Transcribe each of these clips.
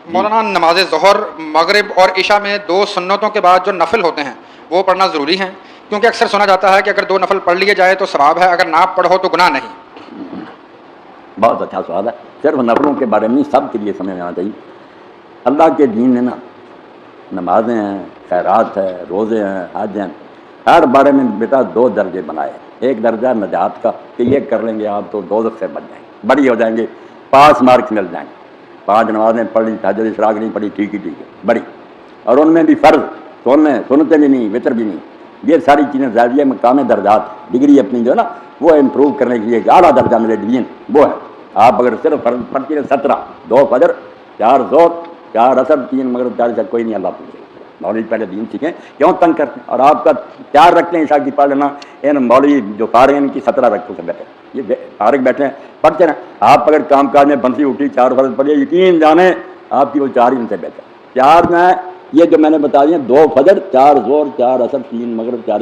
مولانا نماز ظہر مغرب اور عشاء میں 2 سنتوں کے بعد جو نفل ہوتے ہیں وہ پڑھنا ضروری ہیں؟ کیونکہ اکثر سنا جاتا ہے کہ اگر 2 نفل پڑھ لیے جائے تو ثواب ہے، اگر نہ پڑھو تو گناہ نہیں۔ بہت اچھا سوال ہے۔ صرف نفلوں کے بارے میں سب کے لیے سمجھ آنا چاہیے۔ اللہ کے دین میں نا نمازیں ہیں، خیرات ہے، روزے ہیں، حج ہیں، ہر بارے میں بیٹا 2 درجے بنائے۔ ایک درجہ نجات کا کہ یہ کر لیں گے آپ تو دوزخ سے بچ جائیں گے، بڑی ہو جائیں گے، پاس مارکس مل جائیں گے۔ 5 نمازیں پڑھ لی، تہجد اشراق نہیں پڑھی، ٹھیک ہے بڑی، اور ان میں بھی فرض سنتے بھی نہیں، وطر بھی نہیں، یہ ساری چیزیں زاویہ مقام درجات، ڈگری اپنی جو ہے نا وہ امپروو کرنے کے لیے ایک اعلیٰ درجہ میرے ڈویژن وہ ہے۔ آپ اگر صرف فرض پڑھتی ہیں 17، 2 فجر، 4 ظہر، 4 عصر، 3 مغرب، 4 عشاء، کوئی نہیں اللہ پوچھے۔ مولوی پہلے دین سیکھیں، کیوں تنگ کرتے ہیں؟ اور آپ کا 4 رکھتے ہیں عشاء کی پڑھ لینا، ان مولوی جو فارغ ہیں ان کی 17 رکھتے سے بیٹھے، یہ فارغ بیٹھے ہیں پڑھتے ہیں۔ آپ اگر کام کاج میں بنسی اٹھی 4 فرض پڑھیے، یقین جانیں آپ کی وہ 4 ہی ان سے بہتر۔ 4 میں یہ جو میں نے بتا دیا، 2 فجر، 4 ظہر، 4 عصر، 3 مغرب، 4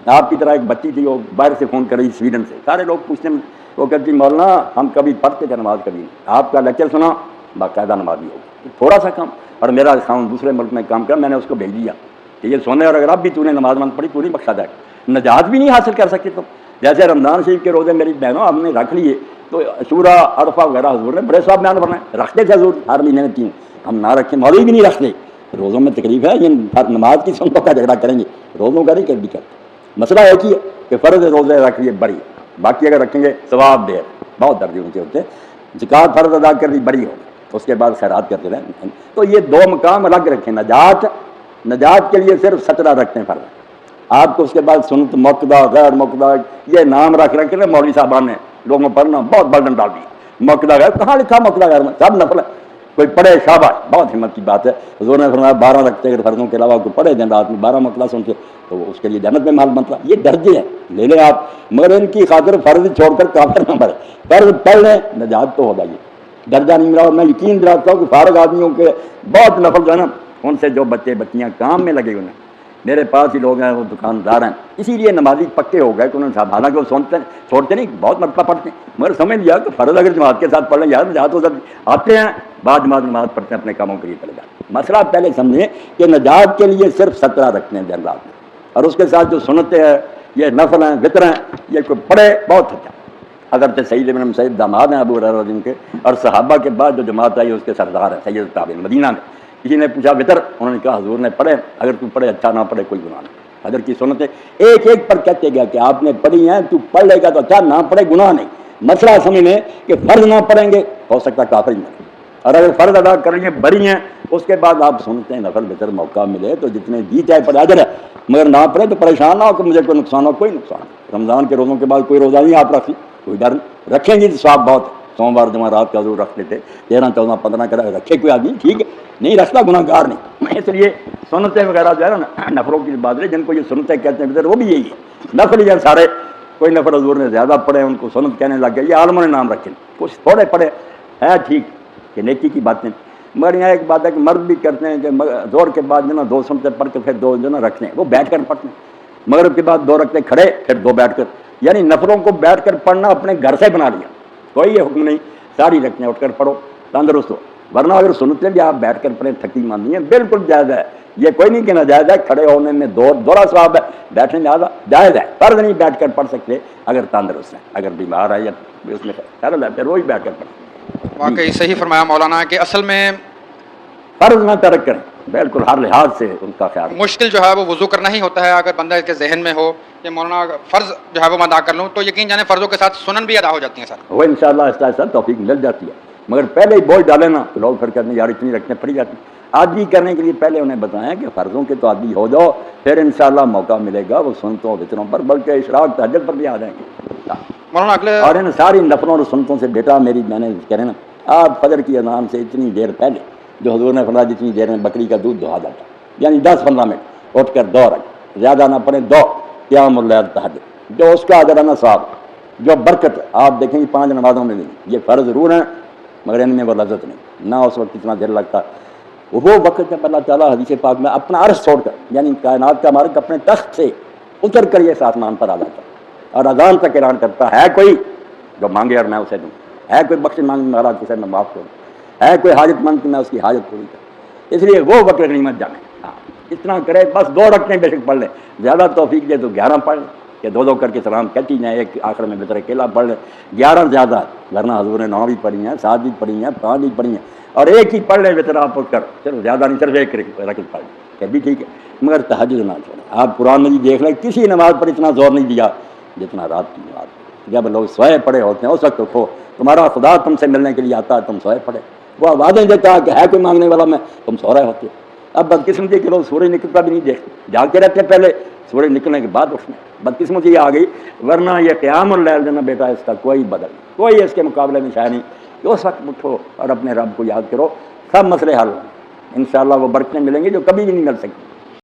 آپ کی طرح ایک بچی تھی وہ باہر سے فون کر رہی سویڈن سے، سارے لوگ پوچھتے ہیں، وہ کہتی مولانا ہم کبھی پڑھتے تھے نماز کبھی نہیں، آپ کا لیکچر سنا باقاعدہ نماز بھی ہوگی، تھوڑا سا کم، اور میرا خاون دوسرے ملک میں کام کر، میں نے اس کو بھیج دیا کہ یہ سونے، اور اگر اب بھی تو نے نماز مند پڑھی پوری بخشا جائے، نجات بھی نہیں حاصل کر سکتے تو۔ جیسے رمضان شریف کے روزے میری بہنوں ہم نے رکھ لیے تو عاشورہ عرفہ وغیرہ حضور نے بڑے صاحب بیان فرمائے، رکھتے تھے حضور ہر مہینے میں 3، ہم نہ رکھیں، مولوی بھی نہیں رکھتے، روزوں میں تکلیف ہے، یہ نماز کی سنتوں کا جھگڑا کریں گے، روزوں کا نہیں کبھی کرتے۔ مسئلہ ایک ہی ہے کہ فرض روزے رکھ لیے بڑی، باقی اگر رکھیں گے ثواب دیر، بہت درجے اونچے ہوتے ہیں۔ زکوٰۃ فرض ادا کر دی بڑی ہو، اس کے بعد خیرات کرتے رہیں۔ تو یہ 2 مقام الگ رکھیں۔ نجات کے لیے صرف 17 رکھتے ہیں فرض، آپ کو اس کے بعد سنت مقدہ، غیر مقدہ، یہ نام رکھ کے مولوی صاحبان نے لوگوں پر نا بہت برڈن ڈال دی۔ مقدہ غیر کہاں لکھا؟ مقدہ غیر میں سب نفل ہے، کوئی پڑھے شاباش، بہت ہمت کی بات ہے۔ حضور نے فرمایا 12 رکھتے اگر فرضوں کے علاوہ کوئی پڑھے دن رات میں 12 مقدہ سنتے تو اس کے لیے جنت میں محل بنتا۔ یہ درجے ہیں، لے لیں آپ، مگر ان کی خاطر فرض چھوڑ کر کافر نہ بڑھے، فرض پڑھ لیں نجات تو ہوگا۔ یہ درجہ نہیں ملا۔ میں یقین دلاتا ہوں کہ فارغ آدمیوں کے بہت نفل جو ہے نا، ان سے جو بچے بچیاں کام میں لگے ہوئے ہیں، میرے پاس ہی لوگ ہیں وہ دکاندار ہیں، اسی لیے نمازی پکے ہو گئے کہ انہوں نے صاحب، حالانکہ وہ چھوڑتے نہیں، بہت مرتبہ پڑھتے ہیں، مگر سمجھ لیا کہ فرض اگر جماعت کے ساتھ پڑھ لیں یار نجات ہو سکتی، آتے ہیں بعد جماعت نماز پڑھتے ہیں، اپنے کاموں کے لیے چلے جاتے ہیں۔ مسئلہ پہلے سمجھیں کہ نجات کے لیے صرف 17 رکھتے ہیں دن رات میں، اور اس کے ساتھ جو سنتیں ہیں، یہ نفل ہیں، وطر ہیں، یہ کوئی پڑھے بہت اچھا۔ حضرت سید ابن مسیب داماد ہیں ابو ہریرہ کے، اور صحابہ کے بعد جو جماعت آئی اس کے سردار ہیں سید التابعین مدینہ میں۔ کسی نے پوچھا وطر، انہوں نے کہا حضور نے پڑھے، اگر تو پڑھے اچھا، نہ پڑھے کوئی گناہ نہیں۔ حضرت کی سنتیں ایک ایک پر کہتے گیا کہ آپ نے پڑھی ہیں، تو پڑھ لے گا تو اچھا، نہ پڑھے گناہ نہیں۔ مسئلہ سمجھ لیں کہ فرض نہ پڑھیں گے ہو سکتا کافر ہی نہیں، اور اگر فرض ادا کریں گے بری ہیں، اس کے بعد آپ سنتے ہیں نفل وطر موقع ملے تو جتنے جی چاہے پڑھے اجر ہے، مگر نہ پڑھے تو پریشان نہ ہو کہ مجھے کوئی نقصان ہو، کوئی نقصان نہیں۔ رمضان کے روزوں کے بعد کوئی روزہ نہیں آپ رکھ لیں، کوئی ڈر نہیں، رکھیں گے تو ثواب بہت ہے۔ سوموار جمعرات کا ضرور رکھ لیتے، 13، 14، 15 کا رکھے کوئی آدمی ٹھیک ہے، نہیں رکھتا گناہ گار نہیں۔ اس لیے سنتیں وغیرہ جو ہے نا نفروں کی بات ہے، جن کو یہ سنتیں کہتے ہیں وہ بھی یہی ہے، نفل ہے سارے، کوئی نفر حضور نے زیادہ پڑھے ان کو سنت کہنے لگ گئے، یہ عالموں نے نام رکھے، کچھ تھوڑے پڑھے ہے ٹھیک کہ نیکی کی باتیں۔ مگر یہاں ایک بات ہے کہ مرد بھی کرتے ہیں کہ زور کے بعد جو نا 2 سنتیں پڑھ کے پھر 2 جو نا رکھتے ہیں، وہ بیٹھ کر پڑھتے ہیں، مغرب کے بعد 2 رکھتے کھڑے، پھر 2 بیٹھ کر، یعنی نفروں کو بیٹھ کر پڑھنا اپنے گھر سے بنا لیا، کوئی یہ حکم نہیں ساری رکھتے ہیں اٹھ کر پڑھو تندرست ہو، ورنہ اگر سنتیں بھی آپ بیٹھ کر پڑھیں تھکی ماننی ہے، بالکل جائز ہے، یہ کوئی نہیں کہ ناجائز ہے، کھڑے ہونے میں دوہرا ثواب ہے، بیٹھنے میں زیادہ جائز ہے، فرض نہیں بیٹھ کر پڑھ سکتے اگر تندرست ہیں، اگر بیمار ہے یا اس میں خیال ہے پھر وہی بیٹھ کر پڑھیں۔ واقعی صحیح فرمایا مولانا کہ اصل میں فرض نہ ترک کریں، بالکل ہر لحاظ سے ان کا خیال۔ مشکل جو ہے وہ وضو کرنا ہی ہوتا ہے، اگر بندہ کے ذہن میں ہو کہ مولانا فرض جو ہے وہ میں ادا کر لوں تو یقین جانے فرضوں کے ساتھ سنن بھی ادا ہو جاتی ہیں سر، وہ انشاءاللہ آہستہ آہستہ توفیق مل جاتی ہے، مگر پہلے ہی بوجھ ڈالے نا تو لوگ پھر کہتے ہیں یار اتنی رکھنے پڑی جاتی، عادی کرنے کے لیے پہلے انہیں بتائیں کہ فرضوں کے تو عادی ہو جاؤ، پھر انشاءاللہ موقع ملے گا وہ سنتوں وطروں پر، بلکہ اشراق تہجد پر بھی آ جائیں گے۔ مولانا اگلے اور ان ساری نفلوں اور سنتوں سے بیٹا میری میں نے کہہ رہے نا، آپ فجر کی اذان سے اتنی دیر پہلے جو حضور نے فرمایا جتنی دیر میں بکری کا دودھ دہا جاتا، یعنی 10-15 منٹ اٹھ کر 2 رکھ، زیادہ نہ پڑھیں 2، قیام اللیل تہجد، جو اس کا اجر ہے نا صاحب، جو برکت آپ دیکھیں گے 5 نمازوں میں نہیں، یہ فرض ضرور ہیں مگر ان میں وہ لذت نہیں، نہ اس وقت اتنا دل لگتا، وہ وقت جب اللہ تعالیٰ حدیث پاک میں اپنا عرش چھوڑ کر، یعنی کائنات کا مالک اپنے تخت سے اتر کر یہ آسمان پر آ جاتا اور اذان تک اعلان کرتا ہے کوئی جو مانگے اور میں اسے دوں، ہے کوئی بخش مانگنے والا جسے میں معاف کروں، ہے کوئی حاجت مند کہ میں اس کی حاجت پوری کروں، اس لیے وہ وقت غنیمت جانے، ہاں اتنا کرے بس، 2 رکعتیں بے شک پڑھ لیں، زیادہ توفیق دے تو 11 پڑھ لیں کہ 2 کر کے سلام کہتی جائیں، ایک آخر میں بطر اکیلا پڑھ لیں، 11 زیادہ، ورنہ حضور نے 9 بھی پڑھی ہیں، 7 بھی پڑھی ہیں، 5 بھی پڑھی ہیں، اور ایک ہی پڑھ لیں بطر آپ اٹھ کر، چلو زیادہ نہیں، صرف ایک رکعت پڑھ لیں کہ بھی ٹھیک ہے، مگر تہجد نہ چھوڑیں۔ آپ قرآن مجید دیکھ لیں، کسی نماز پر اتنا زور نہیں دیا جتنا رات کی نماز پر، جب لوگ سوئے پڑے ہوتے ہیں اس وقت اٹھو، تمہارا خدا تم سے ملنے کے لیے آتا ہے، تم سوئے پڑے، وہ وعدے دیتا ہے کہ ہے کوئی مانگنے والا میں، تم سو رہے ہوتے۔ اب بدقسمتی کے لوگ سورج نکلتا بھی نہیں دیکھتے، جاگتے رہتے ہیں پہلے، سورج نکلنے کے بعد اٹھنا، بدقسمتی یہ آ گئی، ورنہ یہ قیام اللیل جو نا بیٹا اس کا کوئی بدل نہیں، کوئی اس کے مقابلے میں شاید نہیں کہ اس وقت اٹھو اور اپنے رب کو یاد کرو، سب مسئلے حل ہوں، انشاءاللہ وہ برکتیں ملیں گی جو کبھی بھی نہیں مل سکتی۔